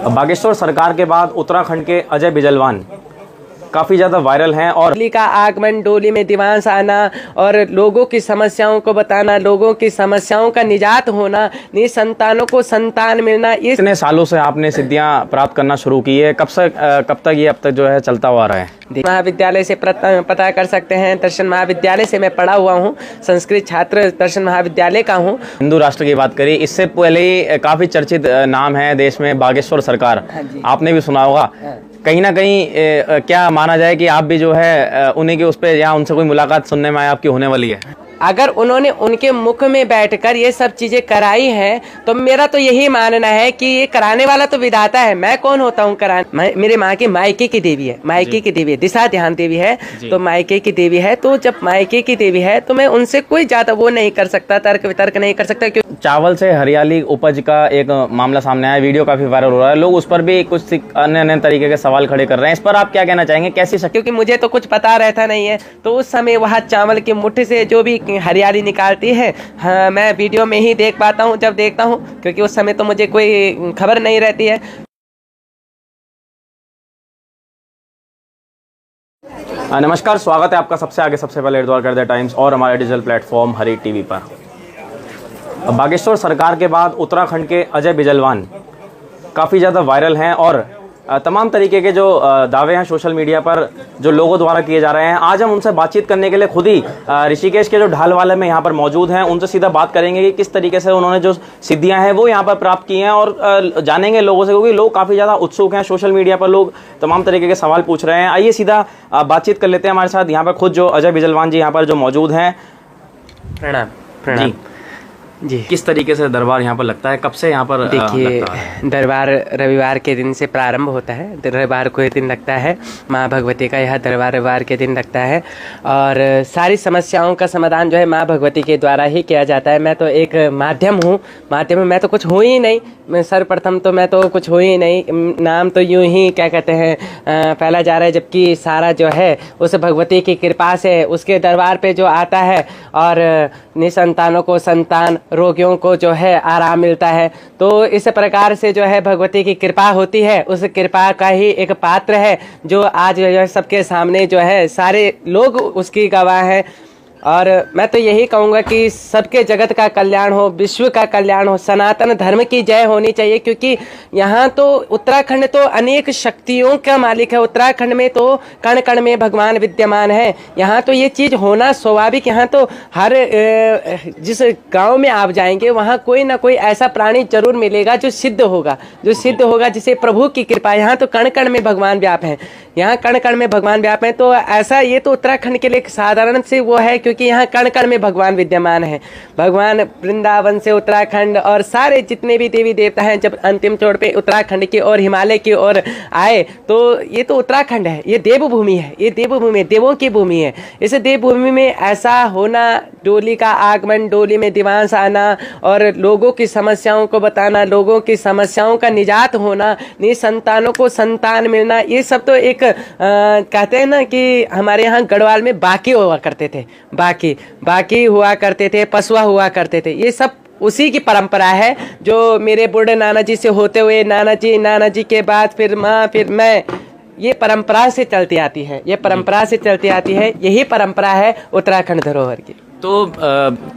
बागेश्वर सरकार के बाद उत्तराखंड के अजय बिजलवान काफ़ी ज़्यादा वायरल हैं और डोली का आगमन, डोली में दिवांश आना और लोगों की समस्याओं को बताना, लोगों की समस्याओं का निजात होना, निसंतानों को संतान मिलना। इतने सालों से आपने सिद्धियां प्राप्त करना शुरू की है, कब तक ये अब तक जो है चलता हुआ रहा है? महाविद्यालय से पता कर सकते हैं। दर्शन महाविद्यालय से मैं पढ़ा हुआ हूँ, संस्कृत छात्र दर्शन महाविद्यालय का हूँ। हिंदू राष्ट्र की बात करें, इससे पहले काफ़ी चर्चित नाम है देश में बागेश्वर सरकार, आपने भी सुना होगा। कहीं ना कहीं क्या माना जाए कि आप भी जो है उन्हीं के उस पर या उनसे कोई मुलाकात सुनने में आपकी होने वाली है? अगर उन्होंने उनके मुख में बैठकर ये सब चीजें कराई हैं तो मेरा तो यही मानना है कि ये कराने वाला तो विधाता है। मैं कौन होता हूँ कराने? मेरे माँ की मायके की देवी है, मायके की देवी है, दिशा ध्यान देवी है, तो मायके की देवी है। तो जब मायके की देवी है तो मैं उनसे कोई ज्यादा वो नहीं कर सकता, तर्क वितर्क नहीं कर सकता। क्योंकि चावल से हरियाली उपज का एक मामला सामने आया, वीडियो काफी वायरल हो रहा है, लोग उस पर भी कुछ अन्य तरीके के सवाल खड़े कर रहे हैं। इस पर आप क्या कहना चाहेंगे? कैसी क्योंकि मुझे तो कुछ पता रहता नहीं है, तो उस समय वहाँ चावल की मुट्ठी से जो भी हरियाली निकालती है, हाँ, मैं वीडियो में ही देख पाता हूँ जब देखता हूँ, क्योंकि उस समय तो मुझे कोई खबर नहीं रहती है। नमस्कार, स्वागत है आपका सबसे आगे सबसे पहले द्वारका द टाइम्स और हमारे डिजिटल प्लेटफॉर्म हरी टीवी पर। बागेश्वर सरकार के बाद उत्तराखंड के अजय बिजलवान काफ़ी ज़्यादा वायरल हैं और तमाम तरीके के जो दावे हैं सोशल मीडिया पर जो लोगों द्वारा किए जा रहे हैं। आज हम उनसे बातचीत करने के लिए खुद ही ऋषिकेश के जो ढालवाले में यहाँ पर मौजूद हैं, उनसे सीधा बात करेंगे कि किस तरीके से उन्होंने जो सिद्धियां हैं वो यहाँ पर प्राप्त की हैं और जानेंगे लोगों से, क्योंकि लोग काफ़ी ज़्यादा उत्सुक हैं। सोशल मीडिया पर लोग तमाम तरीके के सवाल पूछ रहे हैं। आइए सीधा बातचीत कर लेते हैं। हमारे साथ यहाँ पर खुद जो अजय बिजलवान जी यहाँ पर जो मौजूद हैं। प्रणाम। प्रणाम जी। किस तरीके से दरबार यहाँ पर लगता है, कब से यहाँ पर? देखिए, दरबार रविवार के दिन से प्रारंभ होता है। रविवार को दिन लगता है, माँ भगवती का यह दरबार रविवार के दिन लगता है और सारी समस्याओं का समाधान जो है माँ भगवती के द्वारा ही किया जाता है। मैं तो एक माध्यम हूँ, मैं तो कुछ हूँ ही नहीं। मैं सर्वप्रथम तो मैं तो कुछ हूँ ही नहीं, नाम तो यूँ ही क्या कहते हैं फैला जा रहा है, जबकि सारा जो है उस भगवती की कृपा से उसके दरबार पे जो आता है और निसंतानों को संतान, रोगियों को जो है आराम मिलता है। तो इस प्रकार से जो है भगवती की कृपा होती है, उस कृपा का ही एक पात्र है जो आज सबके सामने जो है सारे लोग उसकी गवाह हैं। और मैं तो यही कहूँगा कि सबके जगत का कल्याण हो, विश्व का कल्याण हो, सनातन धर्म की जय होनी चाहिए। क्योंकि यहाँ तो उत्तराखंड तो अनेक शक्तियों का मालिक है। उत्तराखंड में तो कण कण में भगवान विद्यमान है। यहाँ तो ये चीज़ होना स्वाभाविक। यहाँ तो हर जिस गांव में आप जाएंगे वहाँ कोई ना कोई ऐसा प्राणी जरूर मिलेगा जो सिद्ध होगा, जिसे प्रभु की कृपा। यहाँ तो कण कण में भगवान व्याप है, यहाँ कण कण में भगवान व्याप है। तो ऐसा ये तो उत्तराखंड के लिए एक साधारण से वो है, क्योंकि यहाँ कण कण में भगवान विद्यमान है। भगवान वृंदावन से उत्तराखंड और सारे जितने भी देवी देवता हैं जब अंतिम छोर पे उत्तराखंड की और हिमालय की ओर आए तो ये तो उत्तराखंड है, ये देवभूमि है, ये देवभूमि, देवों की भूमि है। इस देवभूमि में ऐसा होना, डोली का आगमन, डोली में दिवांश आना और लोगों की समस्याओं को बताना, लोगों की समस्याओं का निजात होना, निसंतानों को संतान मिलना, ये सब तो एक कहते हैं ना कि हमारे यहाँ गढ़वाल में बाकी हुआ करते थे, बाकी हुआ करते थे, पसुआ हुआ करते थे। ये सब उसी की परंपरा है जो मेरे बूढ़े नाना जी से होते हुए नाना जी के बाद फिर माँ, फिर मैं, ये परंपरा से चलती आती है, यही परंपरा है उत्तराखंड धरोहर की। तो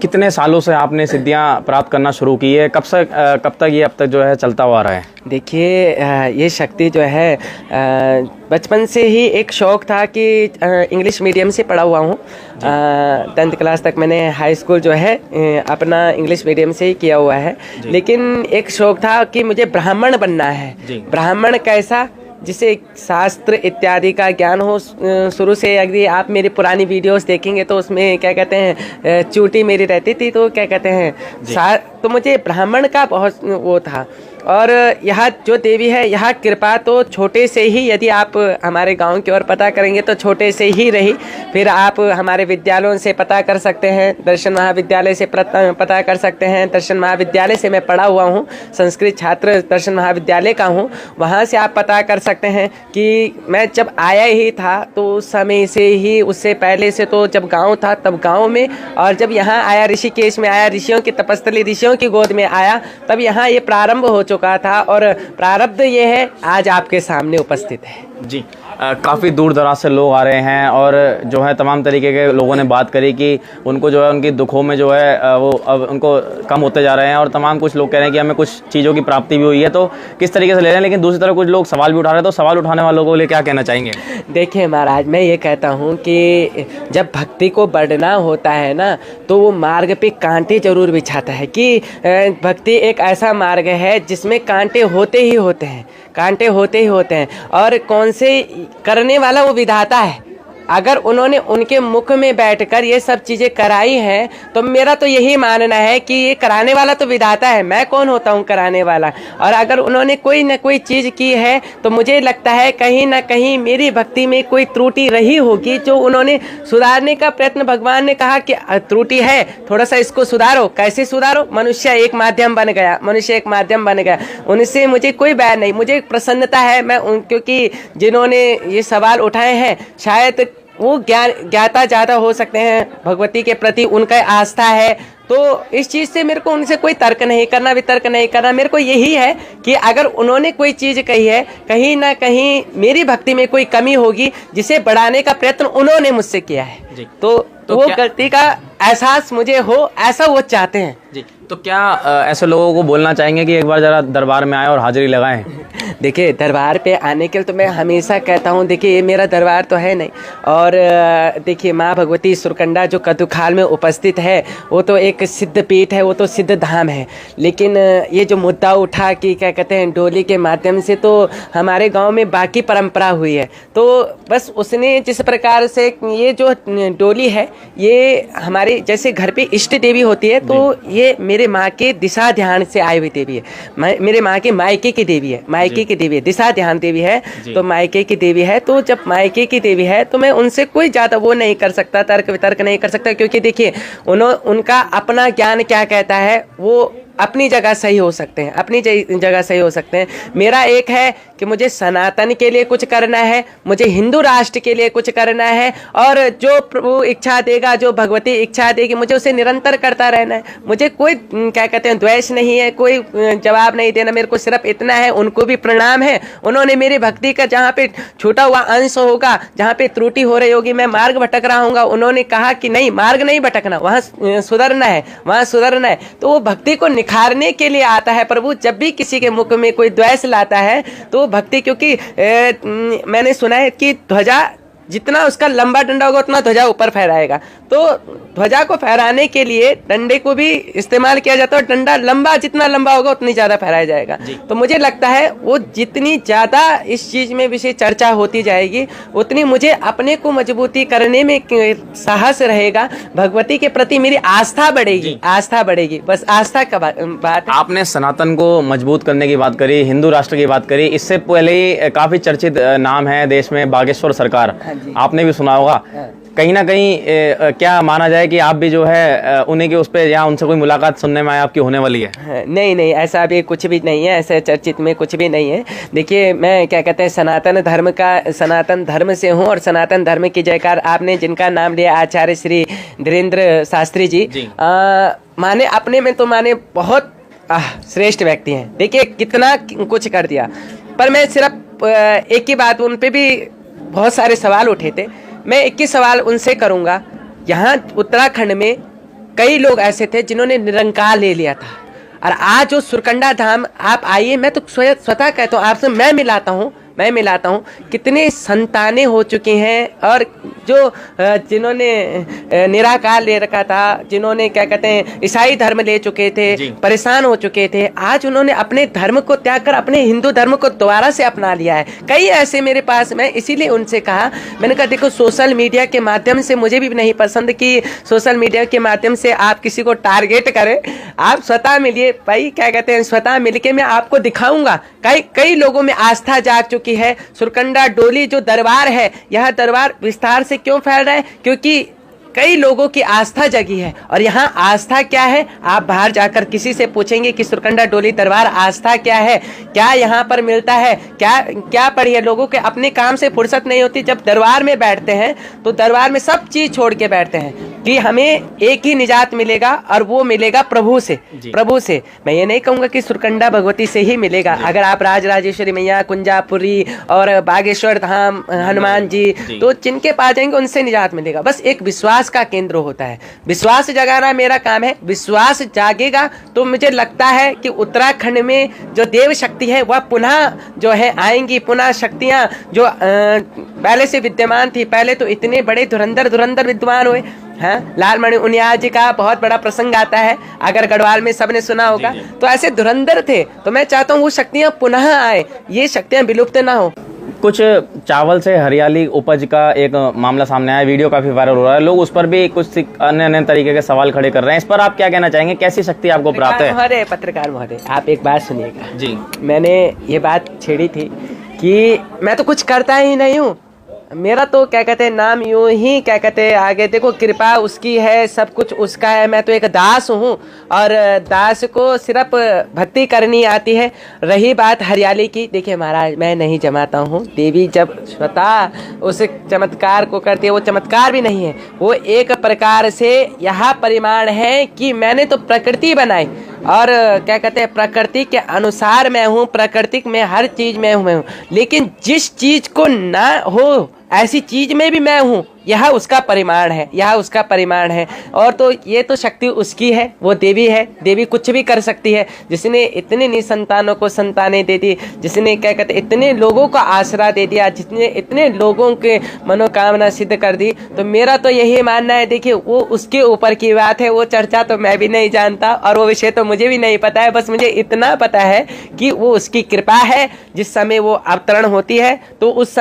कितने सालों से आपने सिद्धियां प्राप्त करना शुरू की है, कब तक ये अब तक जो है चलता हुआ रहा है? देखिए, ये शक्ति जो है बचपन से ही एक शौक़ था कि इंग्लिश मीडियम से पढ़ा हुआ हूँ। 10th क्लास तक मैंने हाई स्कूल जो है अपना इंग्लिश मीडियम से ही किया हुआ है। लेकिन एक शौक़ था कि मुझे ब्राह्मण बनना है। ब्राह्मण कैसा, जिसे शास्त्र इत्यादि का ज्ञान हो। शुरू से यदि आप मेरी पुरानी वीडियोस देखेंगे तो उसमें क्या कहते हैं चूटी मेरी रहती थी, तो क्या कहते हैं तो मुझे ब्राह्मण का बहुत वो था। और यह जो देवी है, यह कृपा तो छोटे से ही, यदि आप हमारे गांव की ओर पता करेंगे तो छोटे से ही रही। फिर आप हमारे विद्यालयों से पता कर सकते हैं, दर्शन महाविद्यालय से पता कर सकते हैं। दर्शन महाविद्यालय से मैं पढ़ा हुआ हूँ, संस्कृत छात्र दर्शन महाविद्यालय का हूँ। वहाँ से आप पता कर सकते हैं कि मैं जब आया ही था तो उस समय से ही, उससे पहले से तो जब गाँव था तब गाँव में, और जब यहाँ आया ऋषिकेश में आया, ऋषियों की तपस्थली, ऋषियों की गोद में आया, तब यहाँ ये प्रारंभ हो चुका था और प्रारब्ध ये है आज आपके सामने उपस्थित है। जी, काफ़ी दूर दराज से लोग आ रहे हैं और जो है तमाम तरीके के लोगों ने बात करी कि उनको जो है उनकी दुखों में जो है वो अब उनको कम होते जा रहे हैं और तमाम कुछ लोग कह रहे हैं कि हमें कुछ चीज़ों की प्राप्ति भी हुई है, तो किस तरीके से ले रहे हैं। लेकिन दूसरी तरफ कुछ लोग सवाल भी उठा रहे हैं, तो सवाल उठाने वालों को लिए क्या कहना चाहेंगे? देखिए महाराज, मैं ये कहता हूँ कि जब भक्ति को बढ़ना होता है ना, तो वो मार्ग पे कांटे जरूर बिछाता है कि भक्ति एक ऐसा मार्ग है जिसमें कांटे होते ही होते हैं, कांटे होते ही होते हैं। और कौन से करने वाला वो विधाता है। अगर उन्होंने उनके मुख में बैठकर ये सब चीज़ें कराई हैं तो मेरा तो यही मानना है कि ये कराने वाला तो विधाता है, मैं कौन होता हूँ कराने वाला। और अगर उन्होंने कोई ना कोई चीज़ की है तो मुझे लगता है कहीं ना कहीं मेरी भक्ति में कोई त्रुटि रही होगी जो उन्होंने सुधारने का प्रयत्न, भगवान ने कहा कि त्रुटि है, थोड़ा सा इसको सुधारो। कैसे सुधारो? मनुष्य एक माध्यम बन गया, मनुष्य एक माध्यम बन गया। उनसे मुझे कोई बैर नहीं, मुझे प्रसन्नता है। मैं क्योंकि जिन्होंने ये सवाल उठाए हैं शायद वो ज्ञाता ज़्यादा हो सकते हैं, भगवती के प्रति उनका आस्था है, तो इस चीज़ से मेरे को उनसे कोई तर्क नहीं करना, वितर्क नहीं करना। मेरे को यही है कि अगर उन्होंने कोई चीज़ कही है, कहीं ना कहीं मेरी भक्ति में कोई कमी होगी जिसे बढ़ाने का प्रयत्न उन्होंने मुझसे किया है, तो वो गलती का एहसास मुझे हो, ऐसा वो चाहते हैं जी। तो क्या ऐसे लोगों को बोलना चाहेंगे कि एक बार ज़रा दरबार में आए और हाजिरी लगाएं? देखिए, दरबार पे आने के लिए तो मैं हमेशा कहता हूँ, देखिए ये मेरा दरबार तो है नहीं। और देखिए माँ भगवती सुरकंडा जो कदुखाल में उपस्थित है वो तो एक सिद्ध पीठ है, वो तो सिद्ध धाम है। लेकिन ये जो मुद्दा उठा कि क्या कहते हैं डोली के माध्यम से, तो हमारे गांव में बाकी परंपरा हुई है, तो बस उसने जिस प्रकार से ये जो डोली है ये हमारे जैसे घर पे इष्ट देवी होती है, तो ये मेरे माँ के दिशा ध्यान से आई हुई देवी है। मेरे माँ के मायके की देवी है, मायके की देवी है, दिशा ध्यान देवी है, तो मायके की देवी है। तो जब मायके की देवी है तो मैं उनसे कोई ज़्यादा वो नहीं कर सकता, तर्क वितर्क नहीं कर सकता, क्योंकि देखिए उनका अपना ज्ञान क्या कहता है, वो अपनी जगह सही हो सकते हैं, अपनी जगह सही हो सकते हैं। मेरा एक है कि मुझे सनातन के लिए कुछ करना है, मुझे हिंदू राष्ट्र के लिए कुछ करना है, और जो प्रभु इच्छा देगा, जो भगवती इच्छा देगी, मुझे उसे निरंतर करता रहना है। मुझे कोई क्या कहते हैं द्वेष नहीं है, कोई जवाब नहीं देना। मेरे को सिर्फ इतना है, उनको भी प्रणाम है, उन्होंने मेरी भक्ति का जहाँ पे छूटा हुआ अंश होगा, जहाँ पे त्रुटि हो रही होगी, मैं मार्ग भटक रहा हूँ, उन्होंने कहा कि नहीं मार्ग नहीं भटकना, वहाँ सुधरना है, वहाँ सुधरना है। तो वो भक्ति को निखारने के लिए आता है प्रभु। जब भी किसी के मुख में कोई द्वेष लाता है तो भक्ति, क्योंकि मैंने सुना है कि ध्वजा जितना उसका लंबा डंडा होगा उतना ध्वजा ऊपर फहराएगा, तो ध्वजा को फहराने के लिए डंडे को भी इस्तेमाल किया जाता है। डंडा लंबा जितना लंबा होगा उतनी ज़्यादा फहराया जाएगा। तो मुझे लगता है वो जितनी ज़्यादा इस चीज़ में विषय चर्चा होती जाएगी उतनी मुझे अपने को मजबूती करने में साहस रहेगा, भगवती के प्रति मेरी आस्था बढ़ेगी, आस्था बढ़ेगी। बस आस्था का बात। आपने सनातन को मजबूत करने की बात करी, हिंदू राष्ट्र की बात करी, इससे पहले ही काफ़ी चर्चित नाम है देश में बागेश्वर सरकार, आपने भी सुना होगा। कहीं ना कहीं क्या माना जाए कि आप भी जो है उन्हीं के उस पर या उनसे कोई मुलाकात सुनने में आपकी होने वाली है? नहीं नहीं, ऐसा भी कुछ भी नहीं है, ऐसे चर्चित में कुछ भी नहीं है। देखिए मैं क्या कहते हैं सनातन धर्म से हूँ, और सनातन धर्म की जयकार आपने जिनका नाम लिया आचार्य श्री धीरेन्द्र शास्त्री जी, माने अपने में तो माने बहुत श्रेष्ठ व्यक्ति हैं। देखिए कितना कुछ कर दिया, पर मैं सिर्फ एक ही बात, उन पे भी बहुत सारे सवाल उठे थे, मैं एक ही सवाल उनसे करूंगा। यहाँ उत्तराखंड में कई लोग ऐसे थे जिन्होंने निरंकार ले लिया था, और आज जो सुरकंडा धाम आप आइए, मैं तो स्वतः कहता हूँ आपसे, मैं मिलाता हूँ कितने संतानें हो चुकी हैं, और जो जिन्होंने निराकार ले रखा था, जिन्होंने क्या कहते हैं ईसाई धर्म ले चुके थे, परेशान हो चुके थे, आज उन्होंने अपने धर्म को त्याग कर अपने हिंदू धर्म को दोबारा से अपना लिया है। कई ऐसे मेरे पास, मैं इसीलिए उनसे कहा, मैंने कहा देखो सोशल मीडिया के माध्यम से, मुझे भी नहीं पसंद कि सोशल मीडिया के माध्यम से आप किसी को टारगेट करें, आप स्वतः मिलिए भाई, क्या कहते हैं स्वतः मिलके मैं आपको दिखाऊंगा। कई लोगों में आस्था जाग चुकी है। सुरकंडा डोली जो दरबार है, यह दरबार विस्तार से क्यों फैल रहा है? क्योंकि कई लोगों की आस्था जगी है, और यहाँ आस्था क्या है, आप बाहर जाकर किसी से पूछेंगे कि सुरकंडा डोली दरबार आस्था क्या है, क्या यहाँ पर मिलता है, क्या पढ़ी है। लोगों के अपने काम से फुर्सत नहीं होती, जब दरबार में बैठते हैं तो दरबार में सब चीज़ छोड़ के बैठते हैं। कि हमें एक ही निजात मिलेगा और वो मिलेगा प्रभु से। प्रभु से मैं ये नहीं कहूँगा कि सुरकंडा भगवती से ही मिलेगा। अगर आप राजराजेश्वरी मैया, कुंजापुरी और बागेश्वर धाम, हनुमान जी, तो जिनके पास जाएंगे उनसे निजात मिलेगा। बस एक विश्वास का केंद्र होता है, विश्वास जगाना मेरा काम है। विश्वास जागेगा तो मुझे लगता है कि उत्तराखंड में जो देव शक्ति है वह पुनः जो है आएंगी। पुनः शक्तियाँ जो पहले से विद्यमान थी, पहले तो इतने बड़े धुरंधर विद्वान हुए। हाँ, लालमणि उनियाल जी का बहुत बड़ा प्रसंग आता है, अगर गढ़वाल में सबने सुना होगा। तो ऐसे धुरंधर थे, तो मैं चाहता हूँ वो शक्तियाँ पुनः आए, ये शक्तियाँ विलुप्त ना हो। कुछ चावल से हरियाली उपज का एक मामला सामने आया, वीडियो काफी वायरल हो रहा है, लोग उस पर भी कुछ अन्य तरीके के सवाल खड़े कर रहे हैं। इस पर आप क्या कहना चाहेंगे, कैसी शक्ति आपको प्राप्त है? पत्रकार महोदय, आप एक बात सुनिएगा जी। मैंने ये बात छेड़ी थी कि मैं तो कुछ करता ही नहीं हूँ, मेरा तो क्या कहते हैं नाम यूं ही क्या कहते हैं आगे देखो, कृपा उसकी है, सब कुछ उसका है। मैं तो एक दास हूँ और दास को सिर्फ भक्ति करनी आती है। रही बात हरियाली की, देखिए महाराज, मैं नहीं जमाता हूँ। देवी जब स्वतः उस चमत्कार को करती है, वो चमत्कार भी नहीं है, वो एक प्रकार से यह परिमाण है कि मैंने तो प्रकृति बनाई और क्या कहते हैं प्रकृति के अनुसार मैं हूँ, प्रकृति में हर चीज में हूँ। लेकिन जिस चीज को ना हो ऐसी चीज में भी मैं हूँ, यह उसका परिमाण है, यह उसका परिमाण है। और तो ये तो शक्ति उसकी है, वो देवी है। देवी कुछ भी कर सकती है, जिसने इतने निसंतानों को संतानें दे दी, जिसने क्या कहते इतने लोगों को आसरा दे दिया, जिसने इतने लोगों के मनोकामना सिद्ध कर दी। तो मेरा तो यही मानना है, देखिए वो उसके ऊपर की बात है, वो चर्चा तो मैं भी नहीं जानता और वो विषय तो मुझे भी नहीं पता है। बस मुझे इतना पता है कि वो उसकी कृपा है। जिस समय वो अवतरण होती है तो उस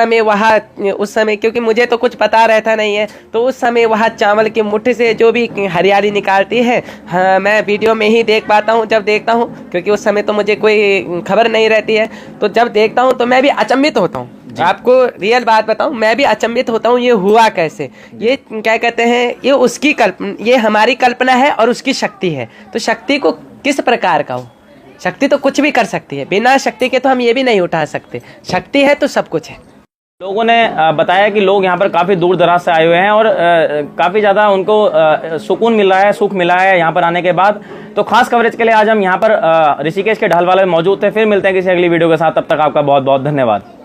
समय क्योंकि मुझे तो कुछ पता रहता नहीं है, तो उस समय वह चावल की मुट्ठी से जो भी हरियाली निकालती है, हाँ, मैं वीडियो में ही देख पाता हूँ जब देखता हूँ, क्योंकि उस समय तो मुझे कोई खबर नहीं रहती है। तो जब देखता हूँ तो मैं भी अचंभित होता हूँ। आपको रियल बात बताऊं, मैं भी अचंभित होता हूँ, ये हुआ कैसे, ये क्या कहते हैं, ये उसकी कल्पना, ये हमारी कल्पना है और उसकी शक्ति है। तो शक्ति को किस प्रकार का हो, शक्ति तो कुछ भी कर सकती है, बिना शक्ति के तो हम ये भी नहीं उठा सकते। शक्ति है तो सब कुछ है। लोगों ने बताया कि लोग यहाँ पर काफ़ी दूर दराज से आए हुए हैं और काफ़ी ज़्यादा उनको सुकून मिल रहा है, सुख मिला है यहाँ पर आने के बाद। तो खास कवरेज के लिए आज हम यहाँ पर ऋषिकेश के ढालवाल में मौजूद थे। फिर मिलते हैं किसी अगली वीडियो के साथ, तब तक आपका बहुत बहुत धन्यवाद।